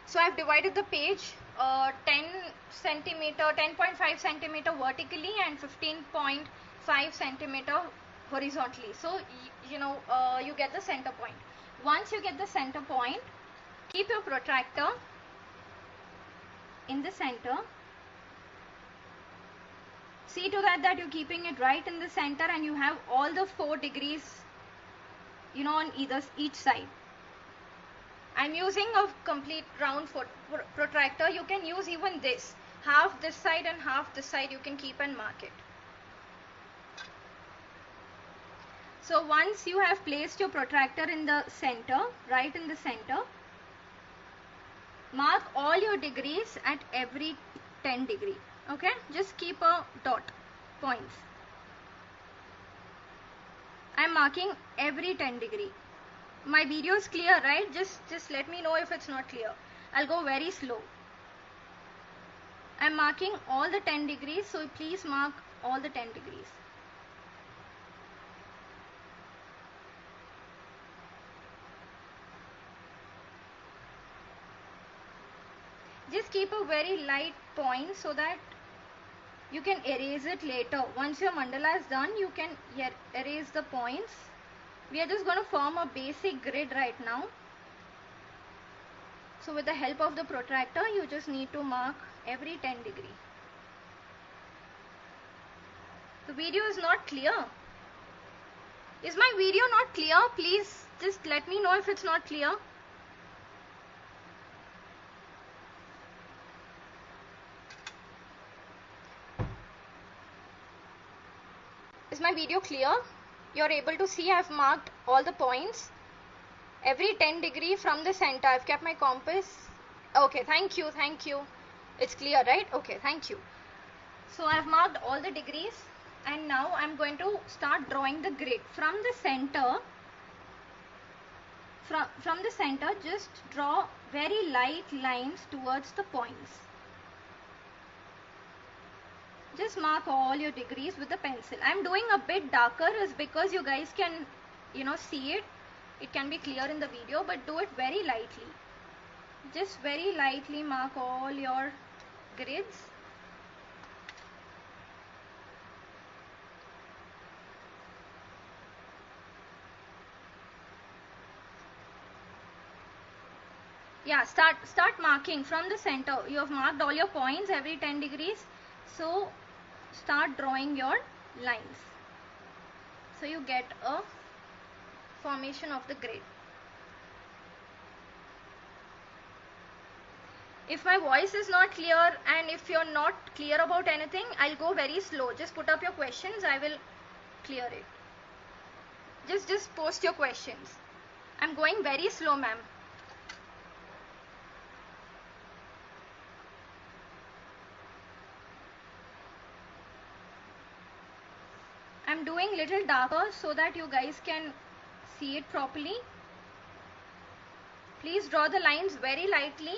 So I've divided the page 10 centimeter, 10.5 centimeter vertically and 15.5 centimeter horizontally. So you get the center point. Once you get the center point, keep your protractor in the center. See to that you're keeping it right in the center and you have all the 4 degrees on each side. I'm using a complete round protractor. You can use even this, half this side and half this side, you can keep and mark it. So once you have placed your protractor in the center, right in the center, mark all your degrees at every 10 degree. Okay, just keep a dot, points. I'm marking every 10 degree. My video is clear, right? Just let me know if it's not clear. I'll go very slow. I'm marking all the 10 degrees, so please mark all the 10 degrees. Just keep a very light point so that you can erase it later. Once your mandala is done, you can erase the points. We are just going to form a basic grid right now. So with the help of the protractor, you just need to mark every 10 degree. The video is not clear. Is my video not clear? Please just let me know if it's not clear. Is my video clear? You're able to see I've marked all the points. Every 10 degree from the center. I've kept my compass. Okay, thank you. It's clear, right? Okay, thank you. So I've marked all the degrees and now I'm going to start drawing the grid. From the center, from the center, just draw very light lines towards the points. Just mark all your degrees with the pencil. I'm doing a bit darker is because you guys can see it. It can be clear in the video, but do it very lightly. Just very lightly mark all your grids. Yeah, start marking from the center. You have marked all your points every 10 degrees. So start drawing your lines. So you get a formation of the grid. If my voice is not clear and if you're not clear about anything, I'll go very slow. Just put up your questions. I will clear it. Just post your questions. I'm going very slow, ma'am. I'm doing little darker so that you guys can see it properly. Please draw the lines very lightly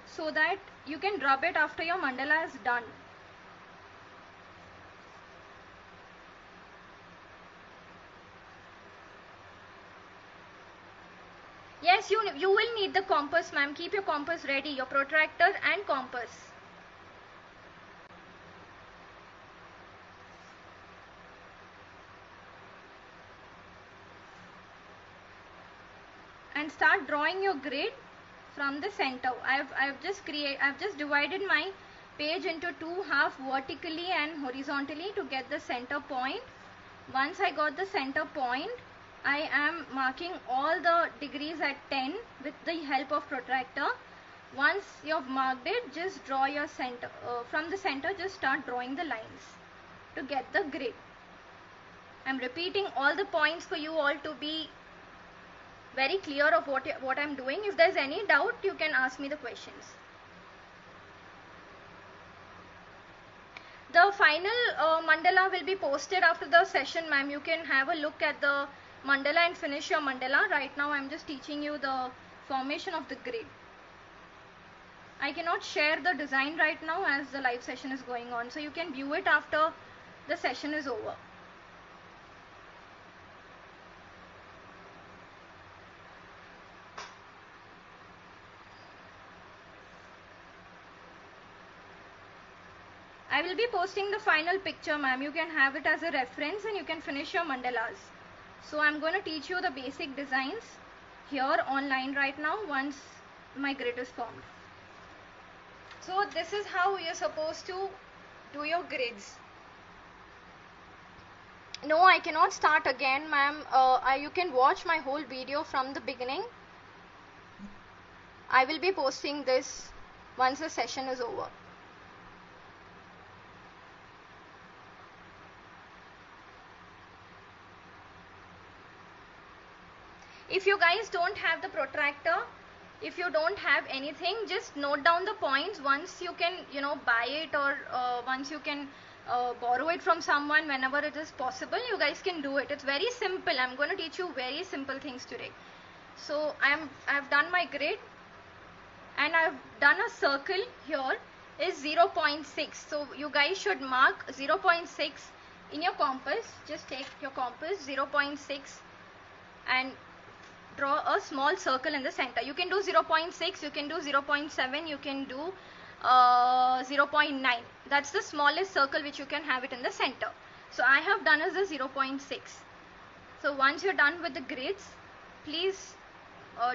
so that you can rub it after your mandala is done. Yes, you will need the compass, ma'am. Keep your compass ready, your protractor and compass. And start drawing your grid from the center. I've just divided my page into two, half vertically and horizontally to get the center point. Once I got the center point, I am marking all the degrees at 10 with the help of protractor. Once you have marked it, just draw your center. From the center, just start drawing the lines to get the grid. I'm repeating all the points for you all to be very clear of what I'm doing. If there's any doubt, you can ask me the questions. The final mandala will be posted after the session, ma'am. You can have a look at the mandala and finish your mandala. Right now I'm just teaching you the formation of the grid. I cannot share the design right now as the live session is going on, so you can view it after the session is over. I will be posting the final picture, ma'am. You can have it as a reference and you can finish your mandalas. So I'm going to teach you the basic designs here online right now once my grid is formed. So this is how you're supposed to do your grids. No, I cannot start again, ma'am. You can watch my whole video from the beginning. I will be posting this once the session is over. If you guys don't have the protractor, if you don't have anything, just note down the points. Once you can, buy it, or once you can borrow it from someone whenever it is possible, you guys can do it. It's very simple. I'm going to teach you very simple things today. So I've done my grid and I've done a circle here is 0.6. So you guys should mark 0.6 in your compass. Just take your compass 0.6 and draw a small circle in the center. You can do 0.6, you can do 0.7, you can do 0.9. That's the smallest circle which you can have it in the center. So I have done as a 0.6. So once you're done with the grids, please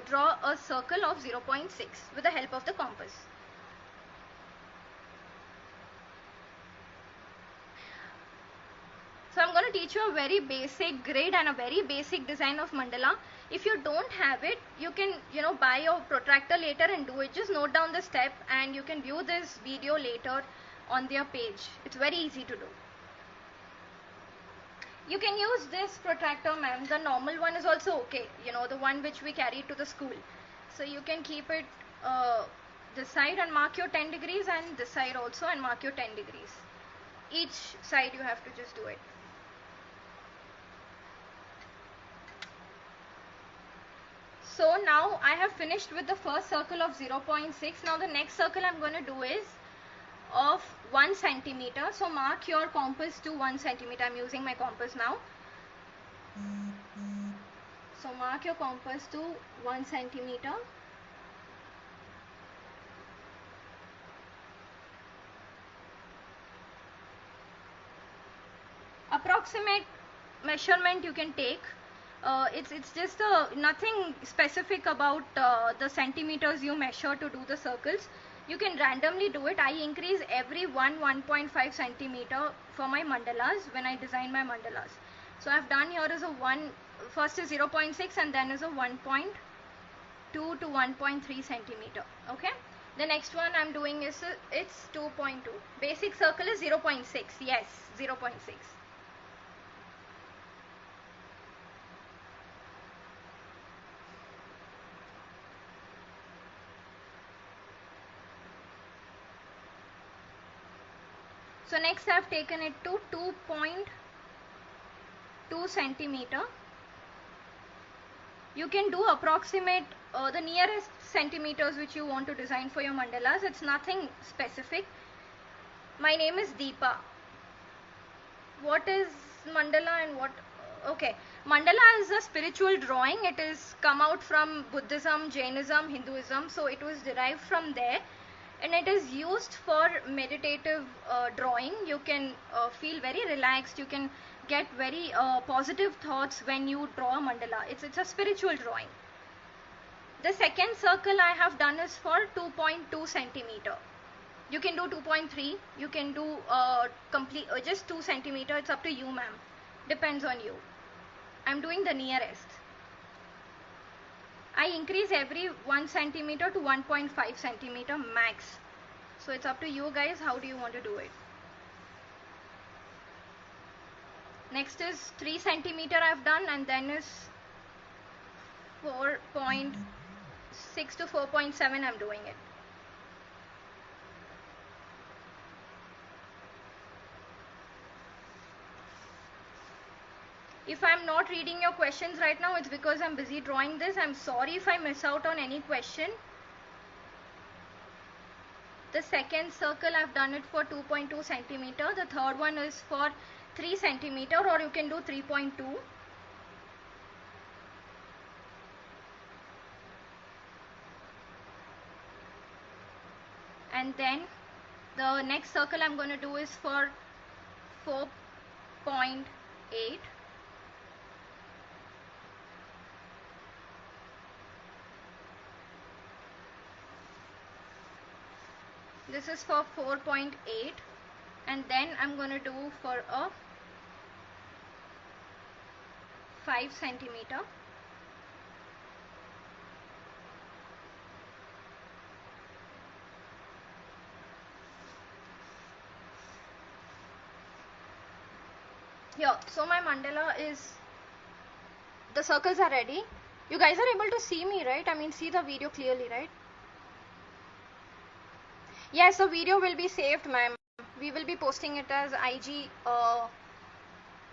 draw a circle of 0.6 with the help of the compass. So I'm going to teach you a very basic grid and a very basic design of mandala. If you don't have it, you can buy your protractor later and do it. Just note down the step and you can view this video later on their page. It's very easy to do. You can use this protractor, ma'am. The normal one is also okay. The one which we carry to the school. So you can keep it this side and mark your 10 degrees, and this side also and mark your 10 degrees. Each side you have to just do it. So now I have finished with the first circle of 0.6. Now the next circle I'm going to do is of 1 centimeter. So mark your compass to 1 centimeter. I'm using my compass now. So mark your compass to 1 centimeter. Approximate measurement you can take. It's just nothing specific about the centimeters you measure to do the circles. You can randomly do it. I increase every 1.5 centimeter for my mandalas when I design my mandalas. So I've done here is a 1, first is 0.6 and then is a 1.2 to 1.3 centimeter. Okay. The next one I'm doing is it's 2.2. Basic circle is 0.6. Yes, 0.6. So next I have taken it to 2.2 centimeter. You can do approximate the nearest centimeters which you want to design for your mandalas. It's nothing specific. My name is Deepa. What is mandala and what? Okay, mandala is a spiritual drawing. It is come out from Buddhism, Jainism, Hinduism. So it was derived from there. And it is used for meditative drawing. You can feel very relaxed. You can get very positive thoughts when you draw a mandala. It's a spiritual drawing. The second circle I have done is for 2.2 centimeter. You can do 2.3. You can do complete just 2 centimeter. It's up to you, ma'am. Depends on you. I'm doing the nearest. I increase every 1 centimeter to 1.5 centimeter max. So it's up to you guys. How do you want to do it? Next is 3 centimeter I've done, and then is 4.6 to 4.7 I'm doing it. If I'm not reading your questions right now, it's because I'm busy drawing this. I'm sorry if I miss out on any question. The second circle I've done it for 2.2 centimeter. The third one is for 3 centimeter, or you can do 3.2. And then The next circle I'm going to do is for 4.8. This is for 4.8, and then I'm going to do for a 5 centimeter. Here, so my mandala is, the circles are ready. You guys are able to see me, right? I mean, see the video clearly, right? Yes, the video will be saved, ma'am. We will be posting it as IG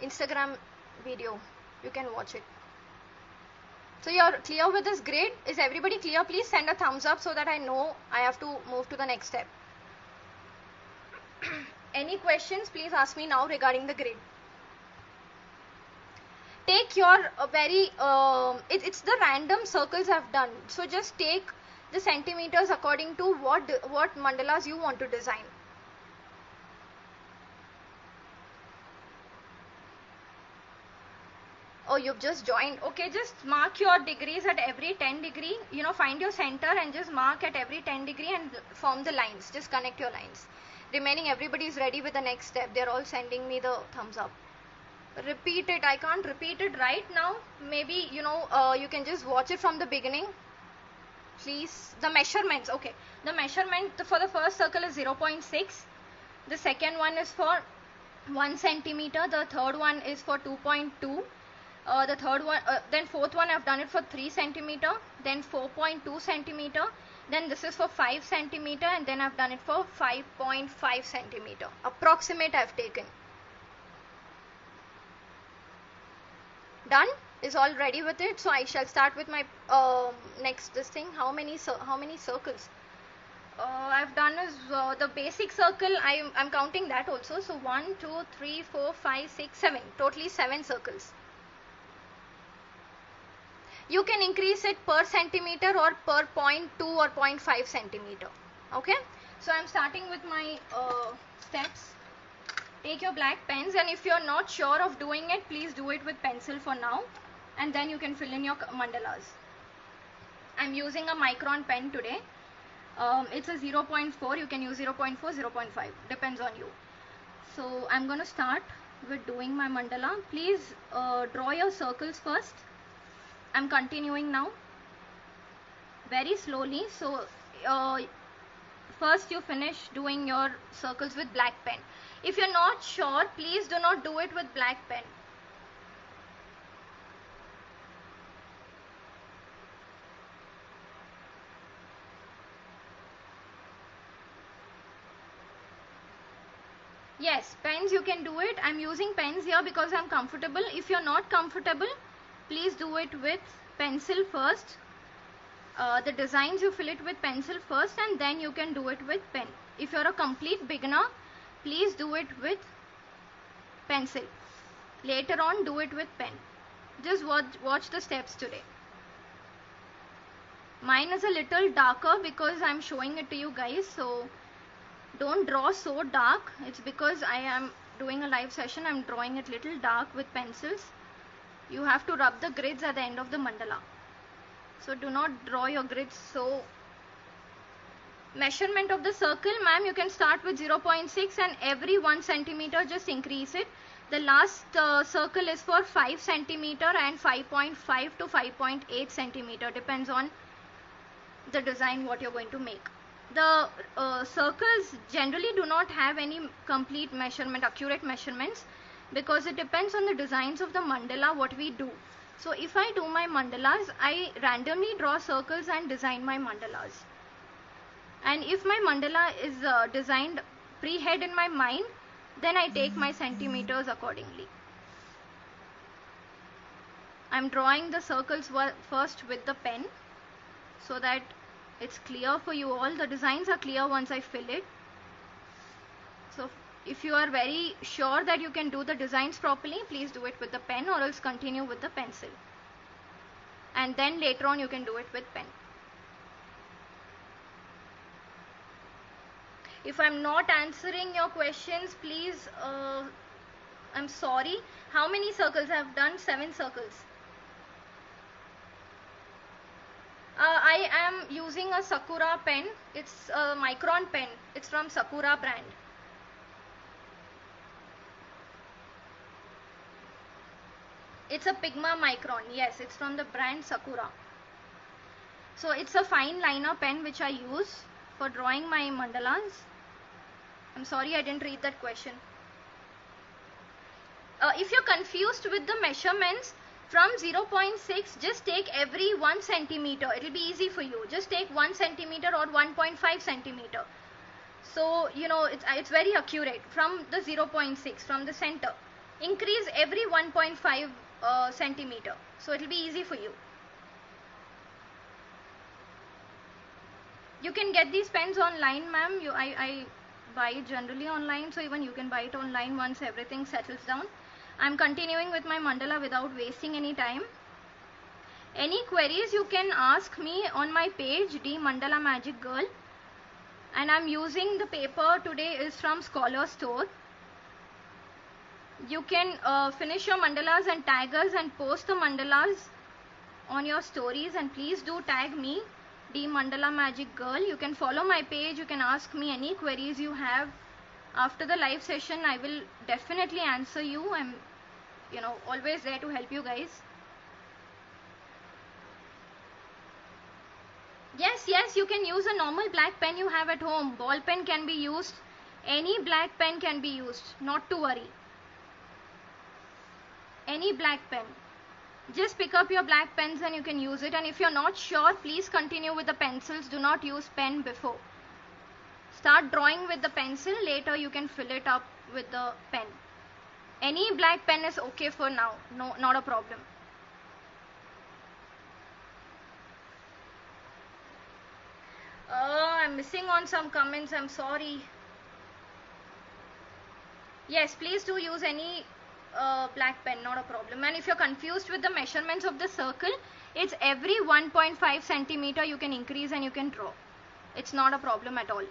Instagram video. You can watch it. So you're clear with this grid? Is everybody clear? Please send a thumbs up so that I know I have to move to the next step. Any questions? Please ask me now regarding the grid. Take your it's the random circles I've done. So just take the centimeters according to what mandalas you want to design. Oh, you've just joined. Okay, just mark your degrees at every 10 degree. You know, find your center and just mark at every 10 degree and form the lines. Just connect your lines. Remaining, everybody is ready with the next step. They're all sending me the thumbs up. Repeat it. I can't repeat it right now. Maybe, you know, you can just watch it from the beginning. Please. The measurements. Okay. The measurement for the first circle is 0.6. The second one is for 1 centimeter. The third one is for 2.2. The third one, then fourth one I've done it for 3 centimeter, then 4.2 centimeter, then this is for 5 centimeter, and then I've done it for 5.5 centimeter. Approximate I've taken. Done? Is all ready with it? So I shall start with my next this thing. How many circles? I've done is the basic circle. I'm counting that also. So 1, 2, 3, 4, 5, 6, 7. Totally 7 circles. You can increase it per centimeter or per 0.2 or 0.5 centimeter. Okay. So I'm starting with my steps. Take your black pens, and if you're not sure of doing it, please do it with pencil for now, and then you can fill in your mandalas. I'm using a micron pen today. It's a 0.4. You can use 0.4, 0.5. Depends on you. So I'm going to start with doing my mandala. Please draw your circles first. I'm continuing now very slowly. So first you finish doing your circles with black pen. If you're not sure, please do not do it with black pen. Yes, pens you can do it. I'm using pens here because I'm comfortable. If you're not comfortable, please do it with pencil first. The designs you fill it with pencil first, and then you can do it with pen. If you're a complete beginner, please do it with pencil. Later on, do it with pen. Just watch the steps today. Mine is a little darker because I'm showing it to you guys. So don't draw so dark. It's because I am doing a live session. I'm drawing it little dark with pencils. You have to rub the grids at the end of the mandala. So do not draw your grids so. Measurement of the circle, ma'am, you can start with 0.6 and every 1 centimeter just increase it. The last circle is for 5 centimeter and 5.5 to 5.8 centimeter. Depends on the design what you're going to make. The circles generally do not have any complete measurement, accurate measurements, because it depends on the designs of the mandala what we do. So if I do my mandalas, I randomly draw circles and design my mandalas. And if my mandala is designed pre-head in my mind, then I take my centimeters accordingly. I'm drawing the circles first with the pen so that it's clear for you all. The designs are clear once I fill it. So if you are very sure that you can do the designs properly, please do it with the pen, or else continue with the pencil. And then later on you can do it with pen. If I'm not answering your questions, please, I'm sorry. How many circles I have done? 7 circles. I am using a Sakura pen. It's a Micron pen. It's from Sakura brand. It's a Pigma Micron. Yes, it's from the brand Sakura. So it's a fine liner pen which I use for drawing my mandalas. I'm sorry I didn't read that question. If you're confused with the measurements, from 0.6, just take every 1 centimeter. It will be easy for you. Just take 1 centimeter or 1.5 centimeter. So, you know, it's very accurate from the 0.6, from the center. Increase every 1.5 centimeter. So, it will be easy for you. You can get these pens online, ma'am. I buy it generally online. So, even you can buy it online once everything settles down. I'm continuing with my mandala without wasting any time. Any queries you can ask me on my page, D Mandala Magic Girl. And I'm using the paper today is from Scholar Store. You can finish your mandalas and tag us and post the mandalas on your stories, and please do tag me, D Mandala Magic Girl. You can follow my page. You can ask me any queries you have. After the live session, I will definitely answer you. I'm, you know, always there to help you guys. Yes, you can use a normal black pen you have at home. Ball pen can be used. Any black pen can be used. Not to worry. Any black pen. Just pick up your black pens and you can use it. And if you're not sure, please continue with the pencils. Do not use pen before. Start drawing with the pencil. Later you can fill it up with the pen. Any black pen is okay for now. No, not a problem. I'm missing on some comments. I'm sorry. Yes, please do use any black pen. Not a problem. And if you're confused with the measurements of the circle, it's every 1.5 centimeter you can increase and you can draw. It's not a problem at all.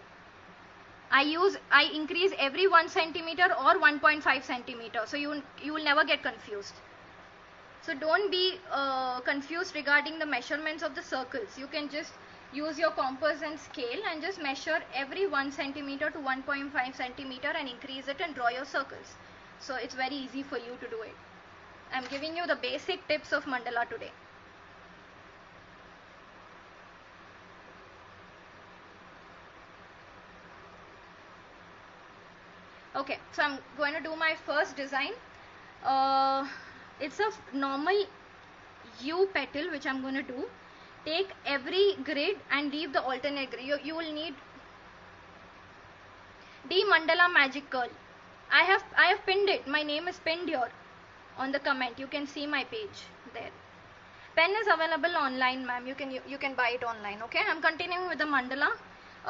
I increase every 1 centimeter or 1.5 centimeter. So you will never get confused. So don't be confused regarding the measurements of the circles. You can just use your compass and scale and just measure every 1 centimeter to 1.5 centimeter and increase it and draw your circles. So it's very easy for you to do it. I'm giving you the basic tips of mandala today. Okay, so I'm going to do my first design. It's a normal U petal which I'm going to do. Take every grid and leave the alternate grid. You will need D Mandala Magic Girl. I have pinned it. My name is pinned here on the comment. You can see my page there. Pen is available online, ma'am. You can buy it online. Okay, I'm continuing with the mandala.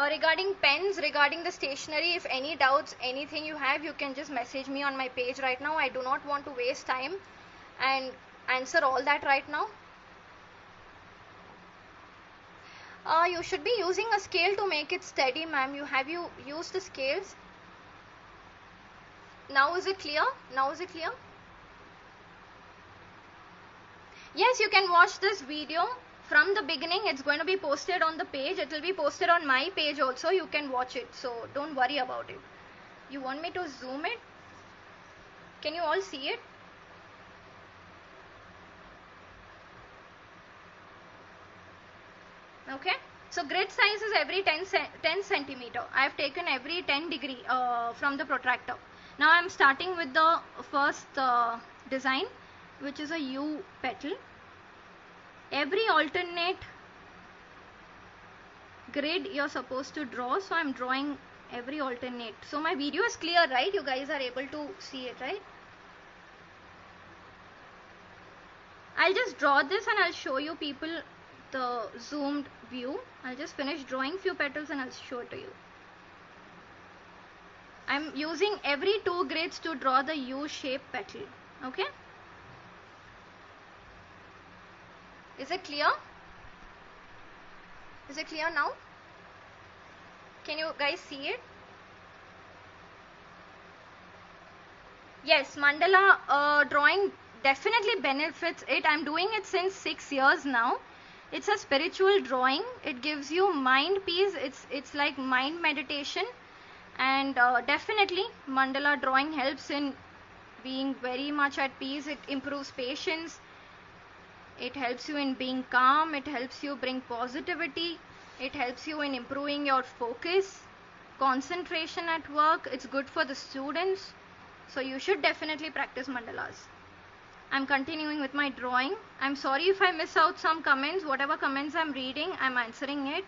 Regarding pens, regarding the stationery, if any doubts, anything you have, you can just message me on my page right now. I do not want to waste time and answer all that right now. You should be using a scale to make it steady, ma'am. Have you used the scales? Now is it clear? Now is it clear? Yes, you can watch this video from the beginning. It's going to be posted on the page. It will be posted on my page also. You can watch it. So don't worry about it. You want me to zoom it? Can you all see it? Okay. So grid size is every 10 centimeter. I have taken every 10 degree from the protractor. Now I am starting with the first design, which is a U petal. Every alternate grid you're supposed to draw. So I'm drawing every alternate. So my video is clear, right? You guys are able to see it, right? I'll just draw this and I'll show you people the zoomed view. I'll just finish drawing few petals and I'll show it to you. I'm using every 2 grids to draw the U-shaped petal. Okay? Is it clear? Is it clear now? Can you guys see it? Yes, mandala drawing definitely benefits it. I'm doing it since 6 years now. It's a spiritual drawing. It gives you mind peace. It's like mind meditation, and definitely mandala drawing helps in being very much at peace. It improves patience. It helps you in being calm. It helps you bring positivity. It helps you in improving your focus, concentration at work. It's good for the students. So you should definitely practice mandalas. I'm continuing with my drawing. I'm sorry if I miss out some comments. Whatever comments I'm reading, I'm answering it.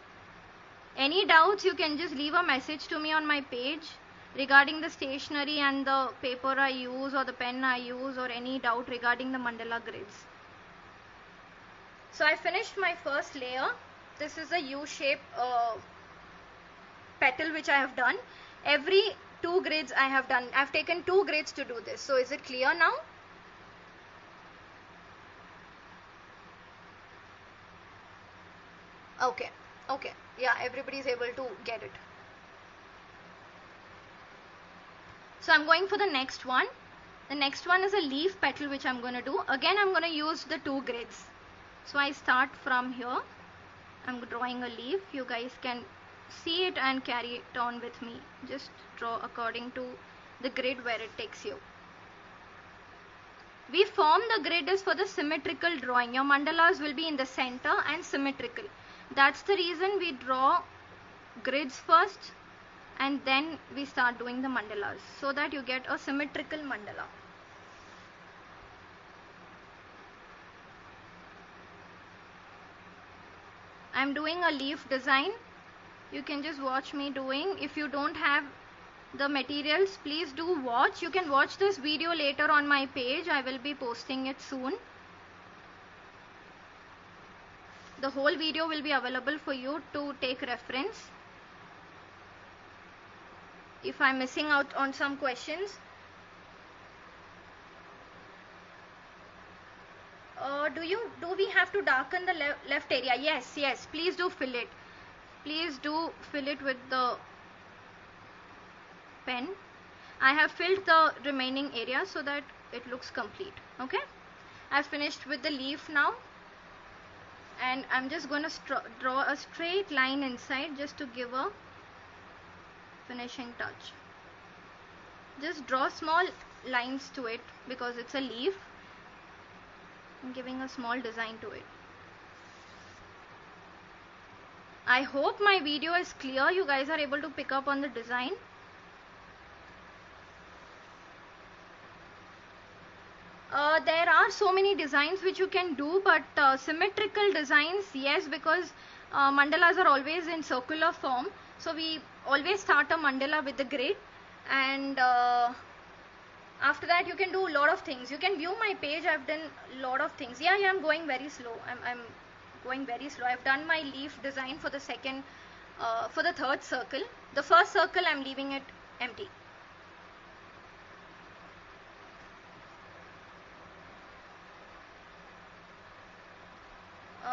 Any doubts, you can just leave a message to me on my page regarding the stationery and the paper I use or the pen I use, or any doubt regarding the mandala grids. So I finished my first layer. This is a U-shape petal which I have done. Every 2 grids I have done. I've taken 2 grids to do this. So is it clear now? Okay. Okay. Yeah, everybody is able to get it. So I'm going for the next one. The next one is a leaf petal which I'm going to do. Again, I'm going to use the 2 grids. So I start from here. I'm drawing a leaf. You guys can see it and carry it on with me. Just draw according to the grid where it takes you. We form the grid is for the symmetrical drawing. Your mandalas will be in the center and symmetrical. That's the reason we draw grids first and then we start doing the mandalas, so that you get a symmetrical mandala. I'm doing a leaf design. You can just watch me doing. If you don't have the materials, please do watch. You can watch this video later on my page. I will be posting it soon. The whole video will be available for you to take reference. If I'm missing out on some questions, do we have to darken the left area? Yes, please do fill it. Please do fill it with the pen. I have filled the remaining area so that it looks complete. Okay, I've finished with the leaf now, and I'm just going to draw a straight line inside just to give a finishing touch. Just draw small lines to it because it's a leaf. I'm giving a small design to it. I hope my video is clear. You guys are able to pick up on the design. There are so many designs which you can do, but symmetrical designs, yes, because mandalas are always in circular form. So we always start a mandala with the grid, and after that you can do a lot of things. You can view my page. I've done a lot of things. Yeah, I'm going very slow. I'm going very slow. I've done my leaf design for the for the 3rd circle. The 1st circle I'm leaving it empty.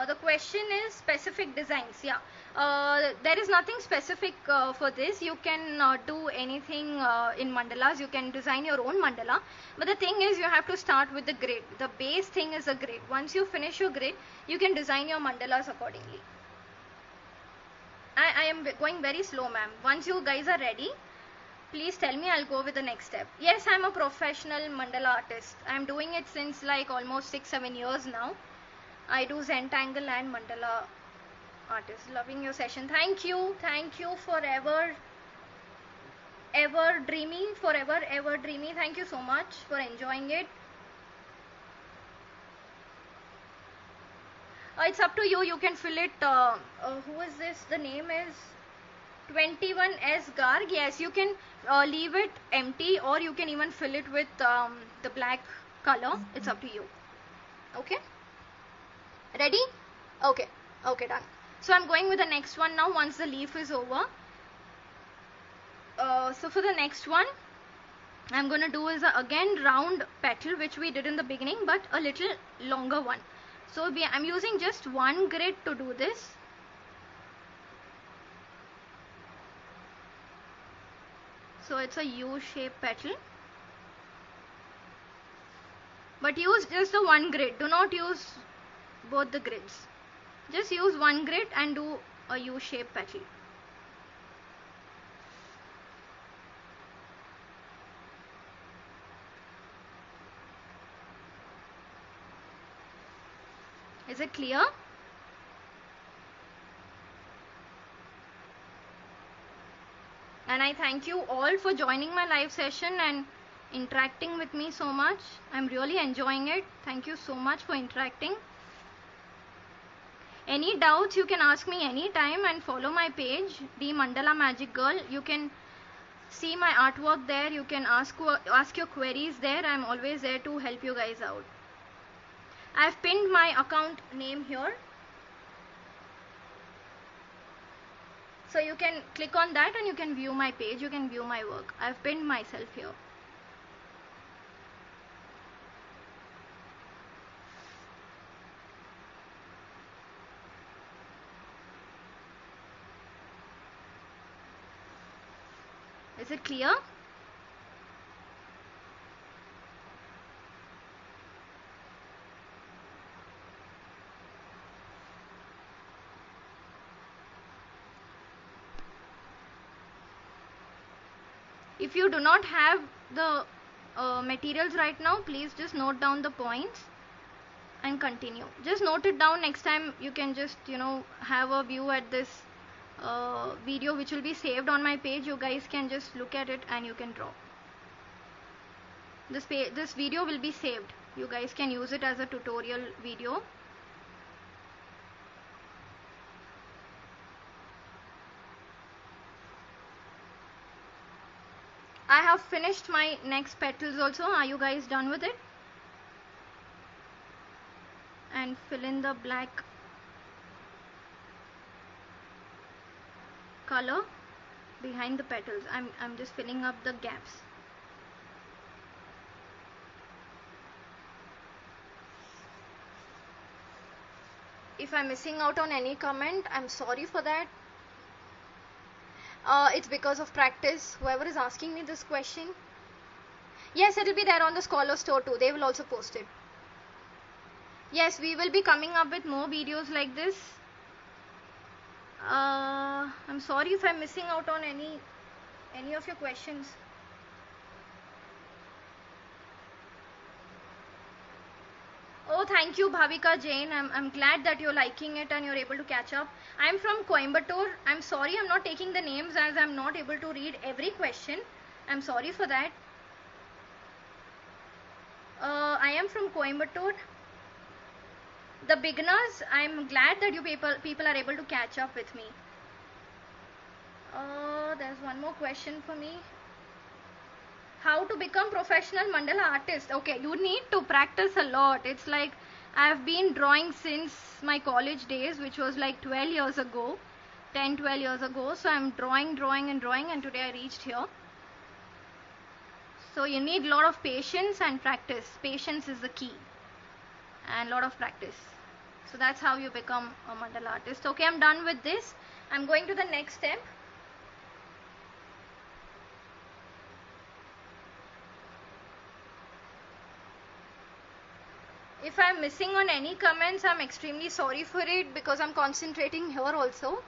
The question is specific designs. Yeah, there is nothing specific for this. You can do anything in mandalas. You can design your own mandala, but the thing is you have to start with the grid. The base thing is a grid. Once you finish your grid, you can design your mandalas accordingly. I am going very slow, ma'am. Once you guys are ready, please tell me. I'll go with the next step. Yes, I'm a professional mandala artist. I'm doing it since like almost 6-7 years now. I do Zentangle and mandala artist. Loving your session. Thank you. Thank you forever ever dreamy. Forever ever dreamy. Thank you so much for enjoying it. It's up to you. You can fill it. Who is this? The name is 21S Garg. Yes, you can leave it empty, or you can even fill it with the black color. It's up to you. Okay. Ready? Okay. Okay, done. So I'm going with the next one now once the leaf is over. So for the next one, I'm going to do is again round petal which we did in the beginning, but a little longer one. So I'm using just 1 grid to do this. So it's a U-shaped petal. But use just the one grid. Do not use both the grids. Just use one grid and do a U-shaped petal. Is it clear? And I thank you all for joining my live session and interacting with me so much. I'm really enjoying it. Thank you so much for interacting. Any doubts you can ask me anytime, and follow my page, The Mandala Magic Girl. You can see my artwork there. You can ask your queries there. I'm always there to help you guys out. I've pinned my account name here. So you can click on that and you can view my page, you can view my work. I've pinned myself here. Is it clear? If you do not have the materials right now, please just note down the points and continue. Just note it down. Next time you can just have a view at this video which will be saved on my page. You guys can just look at it and you can draw. This video will be saved. You guys can use it as a tutorial video. I have finished my next petals also. Are you guys done with it? And fill in the black color behind the petals. I'm just filling up the gaps. If I'm missing out on any comment, I'm sorry for that. It's because of practice. Whoever is asking me this question, yes, it will be there on the Scholar Store too. They will also post it. Yes, we will be coming up with more videos like this. I'm sorry if I'm missing out on any of your questions. Oh, thank you, Bhavika Jain. I'm glad that you're liking it and you're able to catch up. I'm from Coimbatore. I'm sorry I'm not taking the names as I'm not able to read every question. I'm sorry for that. I am from Coimbatore. The beginners, I'm glad that you people are able to catch up with me. There's one more question for me. How to become professional mandala artist? Okay, you need to practice a lot. It's like I've been drawing since my college days, which was like 12 years ago, 10-12 years ago. So I'm drawing and today I reached here. So you need a lot of patience and practice. Patience is the key and a lot of practice. So that's how you become a mandala artist. Okay, I'm done with this. I'm going to the next step. If I'm missing on any comments, I'm extremely sorry for it because I'm concentrating here also.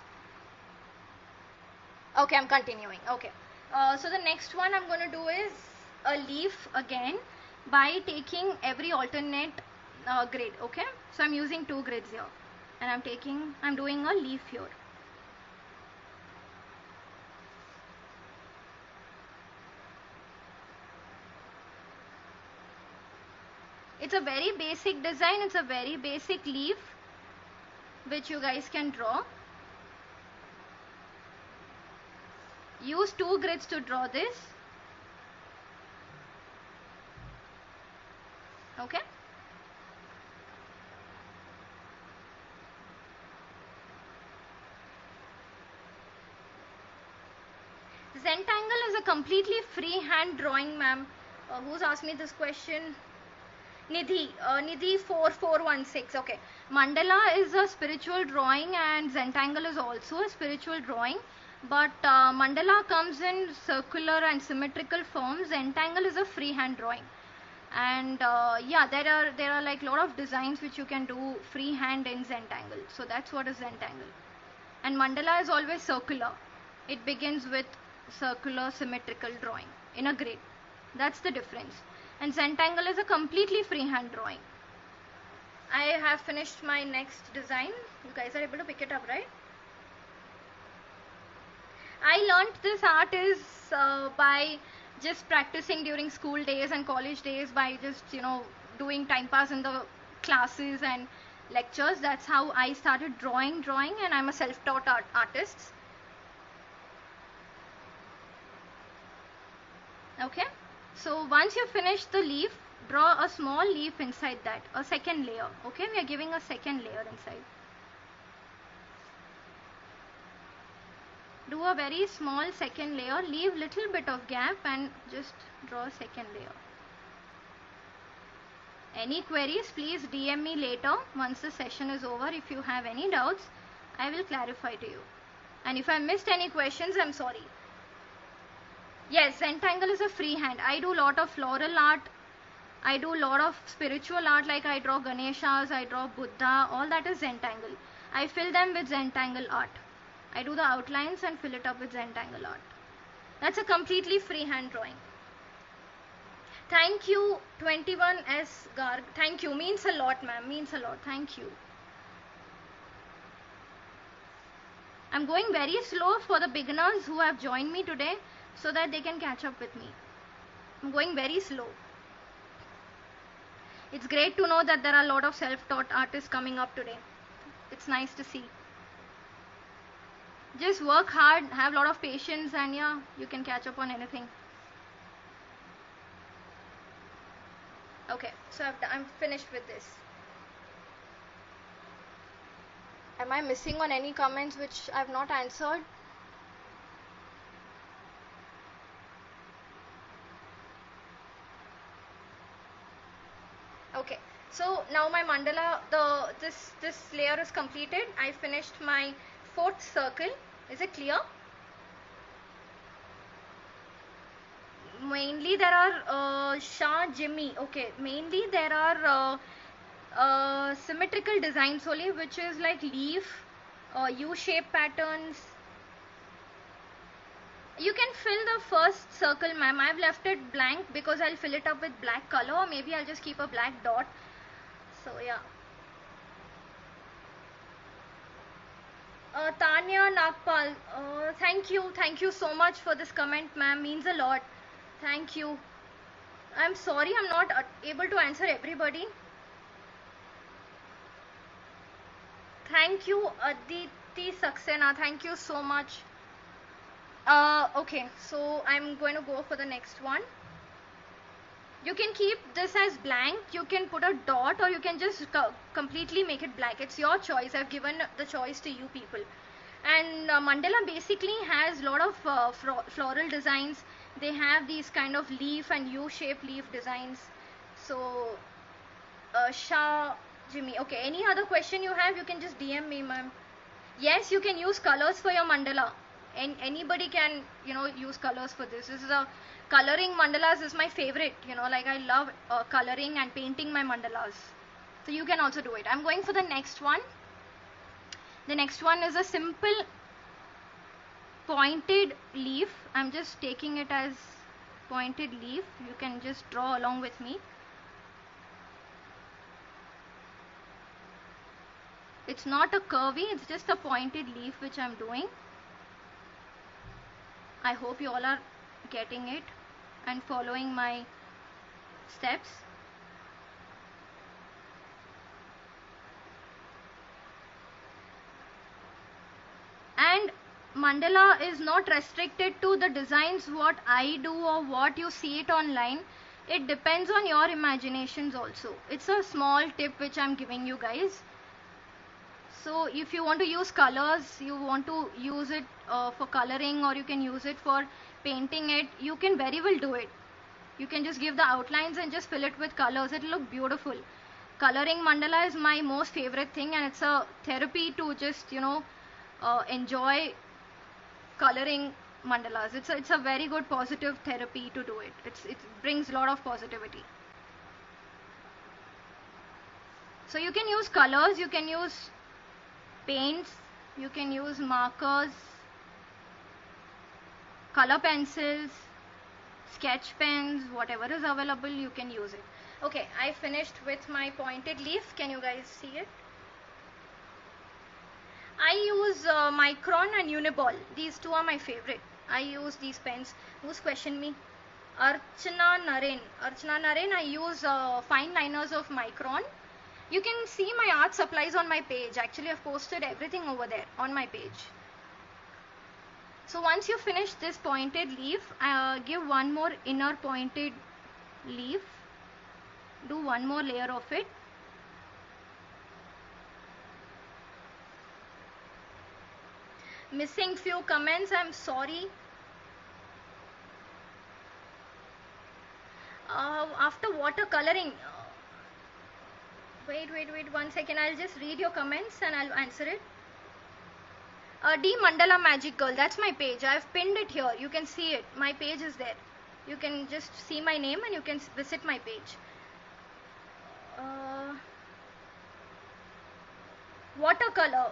Okay, I'm continuing. Okay. So the next one I'm going to do is a leaf again by taking every alternate grid. Okay. So I'm using 2 grids here and I'm doing a leaf here. It's a very basic design. It's a very basic leaf which you guys can draw. Use 2 grids to draw this. Okay. Zentangle is a completely freehand drawing, ma'am. Who's asked me this question? Nidhi 4416. Okay. Mandala is a spiritual drawing and Zentangle is also a spiritual drawing. But mandala comes in circular and symmetrical forms. Zentangle is a freehand drawing. And yeah, there are like a lot of designs which you can do freehand in Zentangle. So that's what is Zentangle. And mandala is always circular. It begins with circular symmetrical drawing in a grid. That's the difference. And Zentangle is a completely freehand drawing. I have finished my next design. You guys are able to pick it up, right? I learned this art is by just practicing during school days and college days, by just, you know, doing time pass in the classes and lectures. That's how I started drawing, and I'm a self-taught artist. Okay, so once you finish the leaf, draw a small leaf inside that, a second layer. Okay, we are giving a second layer inside. Do a very small second layer, leave little bit of gap and just draw a second layer. Any queries, please DM me later once the session is over. If you have any doubts, I will clarify to you. And if I missed any questions, I'm sorry. Yes, Zentangle is a freehand. I do lot of floral art. I do lot of spiritual art, like I draw Ganeshas, I draw Buddha, all that is Zentangle. I fill them with Zentangle art. I do the outlines and fill it up with Zentangle art. That's a completely freehand drawing. Thank you, 21S Garg. Thank you. Means a lot, ma'am. Means a lot. Thank you. I'm going very slow for the beginners who have joined me today so that they can catch up with me. I'm going very slow. It's great to know that there are a lot of self-taught artists coming up today. It's nice to see. Just work hard, have a lot of patience, and yeah, you can catch up on anything. Okay, so I'm finished with this. Am I missing on any comments which I've not answered? Okay, so now my mandala, this layer is completed. I finished my fourth circle. Is it clear? Mainly there are Shah Jimmy. Okay, mainly there are symmetrical designs only, which is like leaf, U-shape patterns. You can fill the first circle, ma'am. I've left it blank because I'll fill it up with black color, or maybe I'll just keep a black dot. So yeah. Tanya Nagpal, thank you so much for this comment, ma'am. Means a lot. Thank you. I'm sorry I'm not able to answer everybody. Thank you, Aditi Saxena. Thank you so much. Okay, so I'm going to go for the next one. You can keep this as blank, you can put a dot, or you can just completely make it black. It's your choice. I've given the choice to you people. And mandala basically has a lot of floral designs. They have these kind of leaf and U-shaped leaf designs. So Shah Jimmy. Okay, any other question you have, you can just DM me, ma'am. Yes, you can use colors for your mandala. And anybody can, you know, use colors for this. This is a coloring mandalas is my favorite, you know, like I love coloring and painting my mandalas. So you can also do it. I'm going for the next one. The next one is a simple pointed leaf. I'm just taking it as pointed leaf. You can just draw along with me. It's not a curvy, it's just a pointed leaf which I'm doing. I hope you all are getting it and following my steps. And mandala is not restricted to the designs what I do or what you see it online. It depends on your imaginations also. It's a small tip which I'm giving you guys. So if you want to use colors, you want to use it for coloring, or you can use it for painting it, you can very well do it. You can just give the outlines and just fill it with colors. It'll look beautiful. Coloring mandala is my most favorite thing, and it's a therapy to just, you know, enjoy coloring mandalas. It's a very good positive therapy to do it. It brings a lot of positivity. So you can use colors, you can use paints, you can use markers, color pencils, sketch pens, whatever is available, you can use it. Okay, I finished with my pointed leaf. Can you guys see it? I use Micron and Uniball. These two are my favorite. I use these pens. Who's questioned me? Archana Naren. Archana Naren, I use fine liners of Micron. You can see my art supplies on my page. Actually, I've posted everything over there on my page. So once you finish this pointed leaf, give one more inner pointed leaf. Do one more layer of it. Missing few comments, I'm sorry. After watercoloring, wait 1 second, I'll just read your comments and I'll answer it. D Mandala Magic Girl, that's my page. I've pinned it here. You can see it. My page is there. You can just see my name and you can visit my page. Watercolor.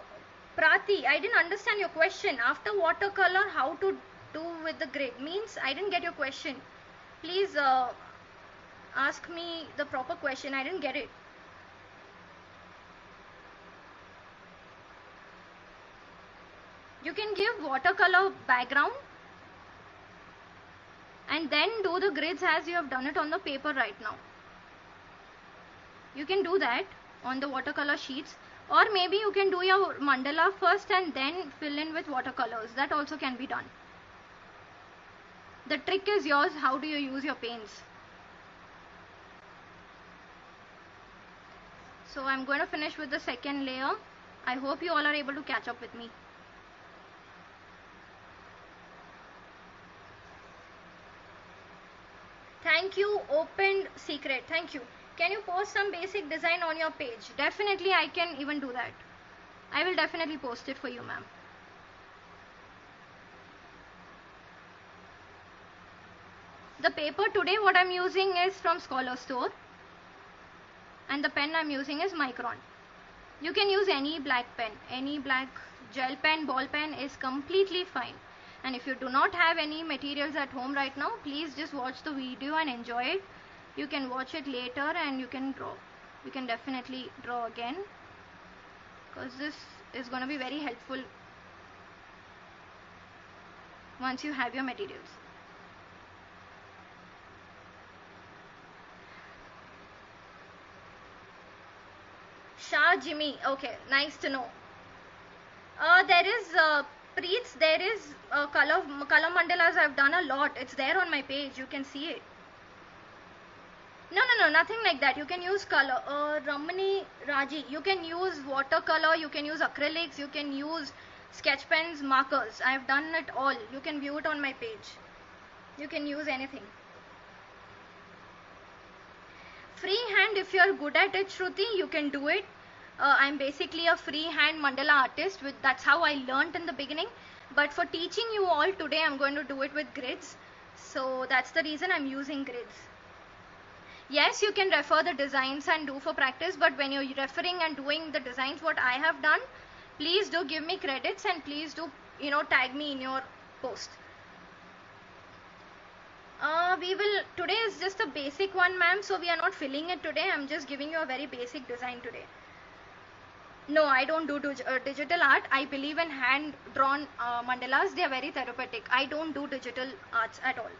Prati, I didn't understand your question. After watercolor, how to do with the grid? Means I didn't get your question. Please ask me the proper question. I didn't get it. You can give watercolor background and then do the grids as you have done it on the paper right now. You can do that on the watercolor sheets, or maybe you can do your mandala first and then fill in with watercolors. That also can be done. The trick is yours. How do you use your paints? So I'm going to finish with the second layer. I hope you all are able to catch up with me. Thank you, Opened Secret. Thank you. Can you post some basic design on your page? Definitely, I can even do that. I will definitely post it for you, ma'am. The paper today, what I'm using is from Scholar Store. And the pen I'm using is Micron. You can use any black pen. Any black gel pen, ball pen is completely fine. And if you do not have any materials at home right now, please just watch the video and enjoy it. You can watch it later and you can draw. You can definitely draw again, because this is going to be very helpful once you have your materials. Shah Jimmy, okay, nice to know. There is Preets, there is color mandalas. I've done a lot. It's there on my page. You can see it. No, nothing like that. You can use color. Ramani Raji, you can use watercolor, you can use acrylics, you can use sketch pens, markers. I've done it all. You can view it on my page. You can use anything. Freehand, if you are good at it, Shruti, you can do it. I'm basically a freehand mandala artist. That's how I learnt in the beginning. But for teaching you all today, I'm going to do it with grids. So that's the reason I'm using grids. Yes, you can refer the designs and do for practice. But when you're referring and doing the designs, what I have done, please do give me credits and please do, tag me in your post. Today is just a basic one, ma'am. So we are not filling it today. I'm just giving you a very basic design today. No, I don't do digital art. I believe in hand-drawn mandalas. They are very therapeutic. I don't do digital arts at all.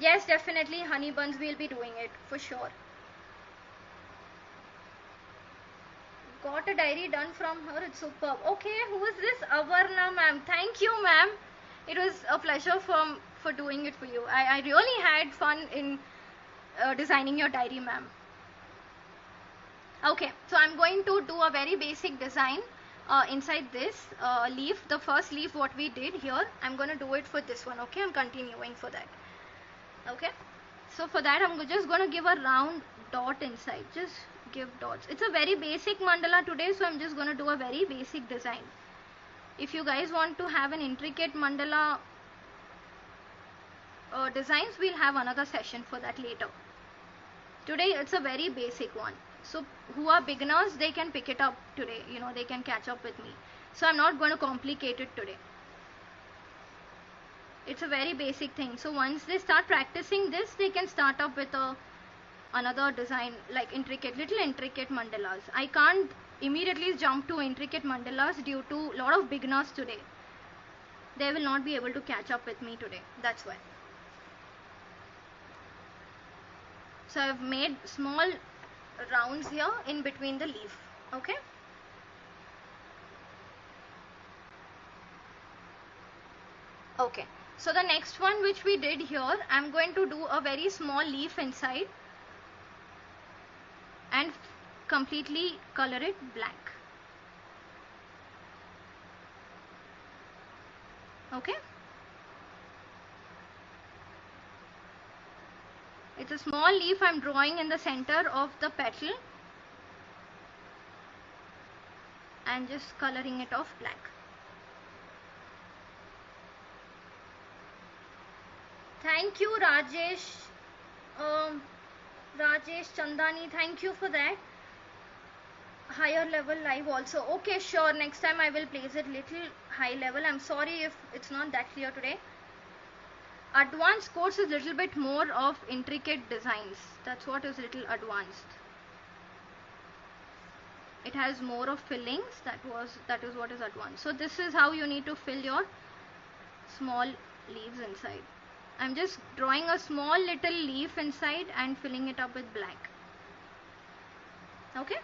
Yes, definitely, Honey Buns will be doing it for sure. Got a diary done from her. It's superb. Okay, who is this? Avarna, ma'am. Thank you, ma'am. It was a pleasure for doing it for you. I really had fun in designing your diary, ma'am. Okay, so I'm going to do a very basic design inside this leaf. The first leaf what we did here, I'm going to do it for this one. Okay, I'm continuing for that. Okay, so for that I'm just going to give a round dot inside. Just give dots. It's a very basic mandala today, so I'm just going to do a very basic design. If you guys want to have an intricate mandala designs, we'll have another session for that later. Today it's a very basic one. So who are beginners, they can pick it up today, you know, they can catch up with me. So I'm not going to complicate it today. It's a very basic thing. So once they start practicing this, they can start up with another design, like little intricate mandalas. I can't immediately jump to intricate mandalas due to a lot of beginners today. They will not be able to catch up with me today. That's why. So I've made small rounds here in between the leaf. Okay. Okay. So the next one which we did here, I'm going to do a very small leaf inside and completely color it black. Okay. It's a small leaf I'm drawing in the center of the petal and just coloring it off black. Thank you, Rajesh. Rajesh Chandani, thank you for that. Higher level live also. Okay, sure. Next time I will place it little high level. I'm sorry if it's not that clear today. Advanced course is little bit more of intricate designs. That's what is little advanced. It has more of fillings. That is what is advanced. So this is how you need to fill your small leaves inside. I'm just drawing a small little leaf inside and filling it up with black. Okay.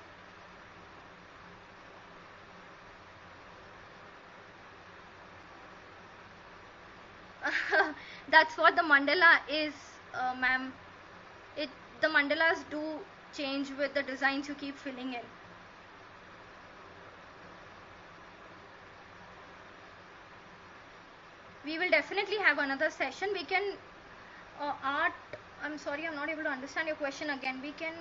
That's what the mandala is, ma'am. The mandalas do change with the designs you keep filling in. We will definitely have another session. We can art. I'm sorry, I'm not able to understand your question again. We can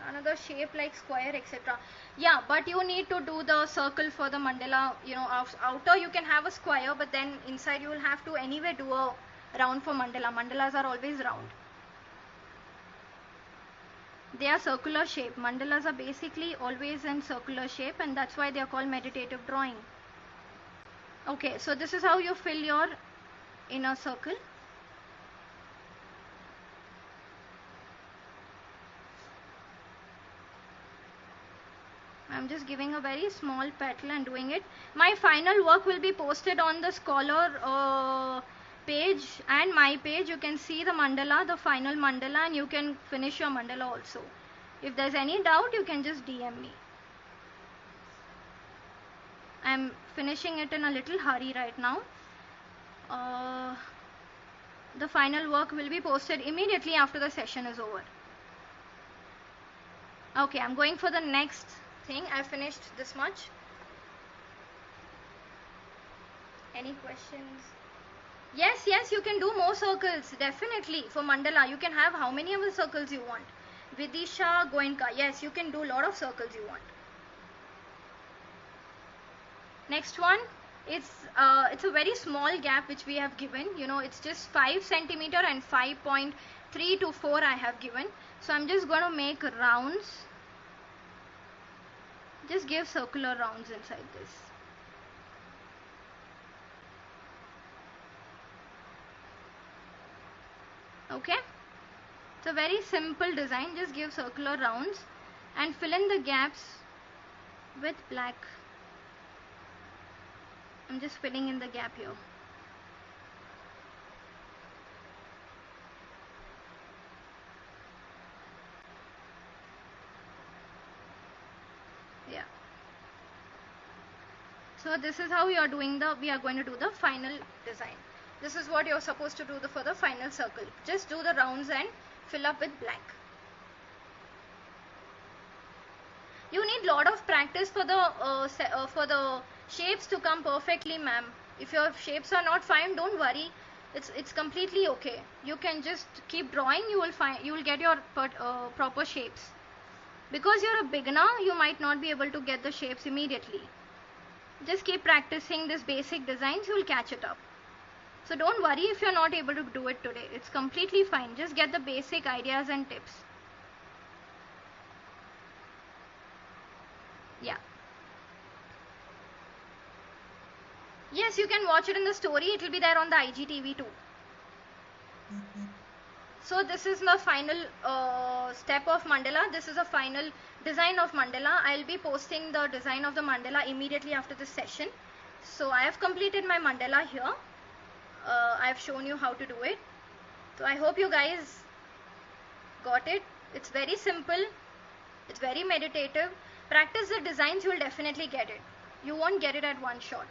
another shape like square, etc. Yeah, but you need to do the circle for the mandala. You know, outer you can have a square, but then inside you will have to anyway do a round for mandala. Mandalas are always round. They are circular shape. Mandalas are basically always in circular shape, and that's why they are called meditative drawing. Okay, so this is how you fill your inner circle. I'm just giving a very small petal and doing it. My final work will be posted on the Scholar page and my page. You can see the mandala, the final mandala, and you can finish your mandala also. If there's any doubt, you can just DM me. I'm finishing it in a little hurry right now. The final work will be posted immediately after the session is over. Okay, I'm going for the next thing. I finished this much. Any questions? Yes, you can do more circles. Definitely. For mandala, you can have how many of the circles you want. Vidisha Goenka. Yes, you can do a lot of circles you want. Next one, it's a very small gap which we have given. You know, it's just 5 centimeter and 5.3 to 4 I have given. So I'm just going to make rounds. Just give circular rounds inside this. Okay. It's a very simple design. Just give circular rounds and fill in the gaps with black. I'm just filling in the gap here. Yeah. So this is how we are going to do the final design. This is what you're supposed to do for the final circle. Just do the rounds and fill up with black. You need lot of practice for the shapes to come perfectly, ma'am. If your shapes are not fine, don't worry. It's completely okay. You can just keep drawing. You will get your proper shapes. Because you're a beginner, you might not be able to get the shapes immediately. Just keep practicing this basic designs. You will catch it up. So don't worry if you're not able to do it today. It's completely fine. Just get the basic ideas and tips. Yeah. Yes, you can watch it in the story. It will be there on the IGTV too. So this is the final step of mandala. This is a final design of mandala. I'll be posting the design of the mandala immediately after this session. So I have completed my mandala here. I have shown you how to do it. So I hope you guys got it. It's very simple. It's very meditative. Practice the designs, you will definitely get it. You won't get it at one shot.